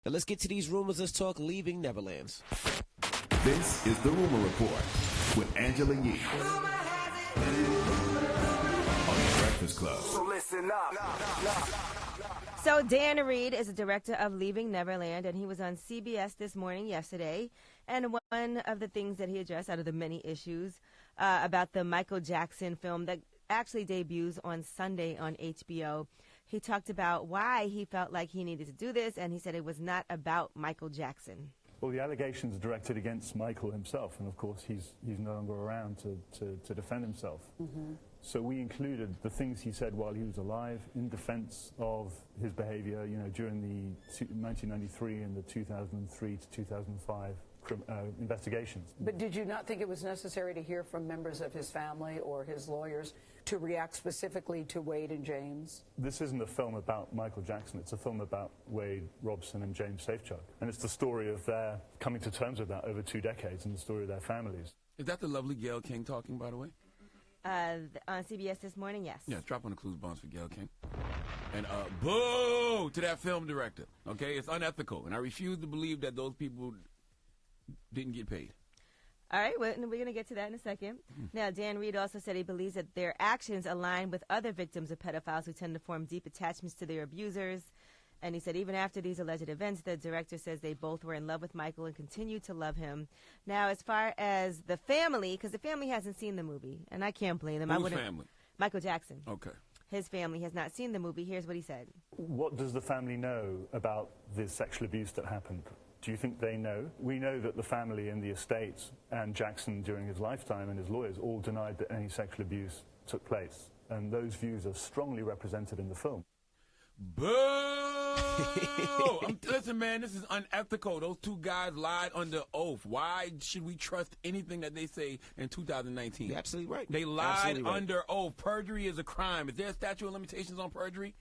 Now let's get to these rumors. Let's talk Leaving Neverlands. This is the Rumor Report with Angela Yee on the Breakfast Club. So listen up. So Dan Reed is the director of Leaving Neverland, and he was on CBS this morning yesterday. And one of the things that he addressed out of the many issues about the Michael Jackson film that actually debuts on Sunday on HBO, he talked about why he felt like he needed to do this, and he said it was not about Michael Jackson. Well, the allegations are directed against Michael himself, and of course he's no longer around to defend himself. Mm-hmm. So we included the things he said while he was alive in defense of his behavior, you know, during the 1993 and the 2003 to 2005 investigations. But did you not think it was necessary to hear from members of his family or his lawyers to react specifically to Wade and James? This isn't a film about Michael Jackson. It's a film about Wade Robson and James Safechuck. And it's the story of their coming to terms with that over 2 decades and the story of their families. Is that the lovely Gayle King talking, by the way? On CBS this morning, yes. Yeah, drop on the clues bombs for Gayle King. And boo to that film director. Okay, it's unethical, and I refuse to believe that those people didn't get paid. All right, well, we're going to get to that in a second. Now, Dan Reed also said he believes that their actions align with other victims of pedophiles who tend to form deep attachments to their abusers. And he said even after these alleged events, the director says they both were in love with Michael and continue to love him. Now, as far as the family, because the family hasn't seen the movie, and I can't blame them. Whose family? Michael Jackson. Okay. His family has not seen the movie. Here's what he said. What does the family know about the sexual abuse that happened? Do you think they know? We know that the family and the estates and Jackson during his lifetime and his lawyers all denied that any sexual abuse took place. And those views are strongly represented in the film. Boo! Listen, man, this is unethical. Those two guys lied under oath. Why should we trust anything that they say in 2019? You're absolutely right. They lied under oath. Perjury is a crime. Is there a statute of limitations on perjury?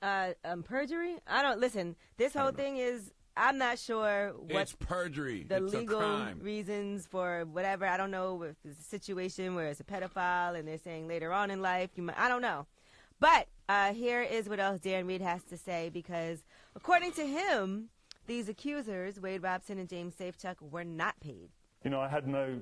Perjury? Listen, this whole thing is, I'm not sure what it's perjury. The it's legal a crime. reasons for whatever. I don't know if it's a situation where it's a pedophile and they're saying later on in life, I don't know. But here is what else Dan Reed has to say, because according to him, these accusers, Wade Robson and James Safechuck, were not paid. You know, I had no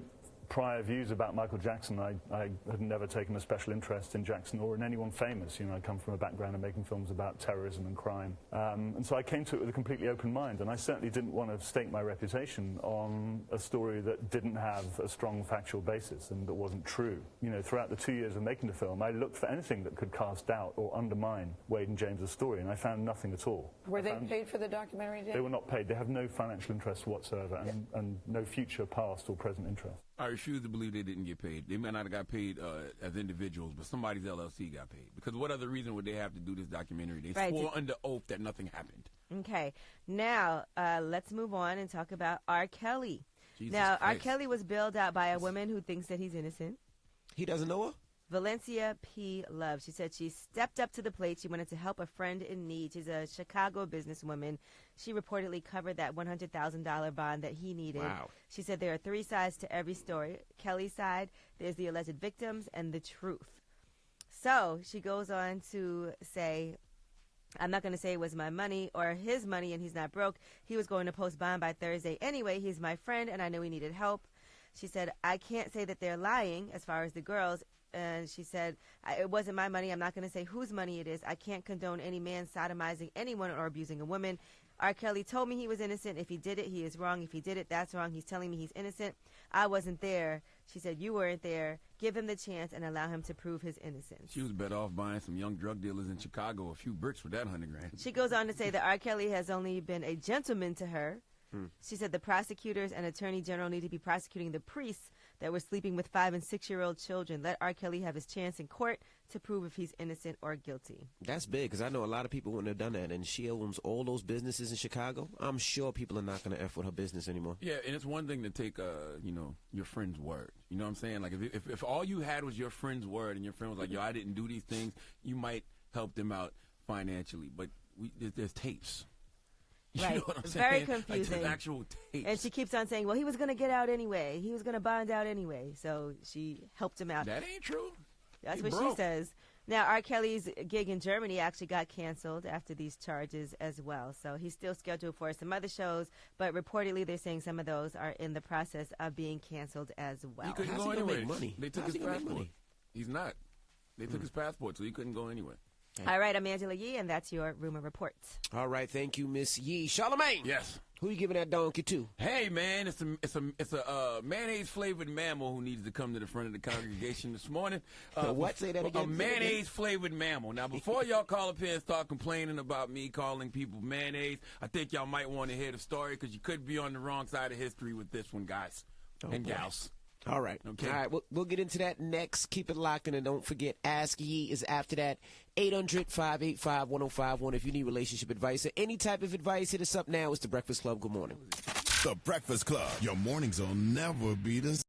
prior views about Michael Jackson. I had never taken a special interest in Jackson or in anyone famous. You know, I come from a background of making films about terrorism and crime. And so I came to it with a completely open mind, and I certainly didn't want to stake my reputation on a story that didn't have a strong factual basis and that wasn't true. You know, throughout the 2 years of making the film, I looked for anything that could cast doubt or undermine Wade and James's story, and I found nothing at all. Were they paid for the documentary, Dave? They were not paid. They have no financial interest whatsoever, and no future, past or present interest. I refuse to believe they didn't get paid. They may not have got paid as individuals, but somebody's LLC got paid. Because what other reason would they have to do this documentary? They swore under oath that nothing happened. Okay. Now, let's move on and talk about R. Kelly. Jesus now, Christ. R. Kelly was bailed out by a woman who thinks that he's innocent. He doesn't know her? Valencia P. Love. She said she stepped up to the plate. She wanted to help a friend in need. She's a Chicago businesswoman. She reportedly covered that $100,000 bond that he needed. Wow. She said there are 3 sides to every story. Kelly's side, there's the alleged victims, and the truth. So she goes on to say, I'm not going to say it was my money or his money and he's not broke. He was going to post bond by Thursday anyway. He's my friend and I knew he needed help. She said, I can't say that they're lying as far as the girls. And she said, it wasn't my money. I'm not going to say whose money it is. I can't condone any man sodomizing anyone or abusing a woman. R. Kelly told me he was innocent. If he did it, he is wrong. If he did it, that's wrong. He's telling me he's innocent. I wasn't there. She said, you weren't there. Give him the chance and allow him to prove his innocence. She was better off buying some young drug dealers in Chicago a few bricks for that $100,000. She goes on to say that R. Kelly has only been a gentleman to her. She said the prosecutors and attorney general need to be prosecuting the priests that were sleeping with 5- and 6-year-old children. Let R. Kelly have his chance in court to prove if he's innocent or guilty. That's big, because I know a lot of people wouldn't have done that, and she owns all those businesses in Chicago. I'm sure people are not going to F with her business anymore. Yeah, and it's one thing to take, your friend's word. You know what I'm saying? Like, if all you had was your friend's word and your friend was like, yo, I didn't do these things, you might help them out financially. But there's tapes. You right. know what I'm It's saying? very confusing. Like, actual tapes. And she keeps on saying, well, he was going to get out anyway. He was going to bond out anyway. So she helped him out. That ain't true. That's He what broke. she says. Now, R. Kelly's gig in Germany actually got canceled after these charges as well. So he's still scheduled for some other shows, but reportedly they're saying some of those are in the process of being canceled as well. He couldn't How's go he gonna anywhere. make money? They took How's his he gonna make passport. money? He's not. They took his passport, so he couldn't go anywhere. All right, I'm Angela Yee, and that's your rumor report. All right, thank you, Miss Yee. Charlamagne. Yes. Who you giving that donkey to? Hey man, it's a mayonnaise flavored mammal who needs to come to the front of the congregation this morning. What? Say that again. A mayonnaise flavored mammal. Now, before y'all call up here and start complaining about me calling people mayonnaise, I think y'all might want to hear the story because you could be on the wrong side of history with this one, guys and boy. gals. All right. Okay. All right. We'll get into that next. Keep it locked in, and don't forget, Ask Yee is after that. 800-585-1051. If you need relationship advice or any type of advice, hit us up now. It's The Breakfast Club. Good morning. The Breakfast Club. Your mornings will never be the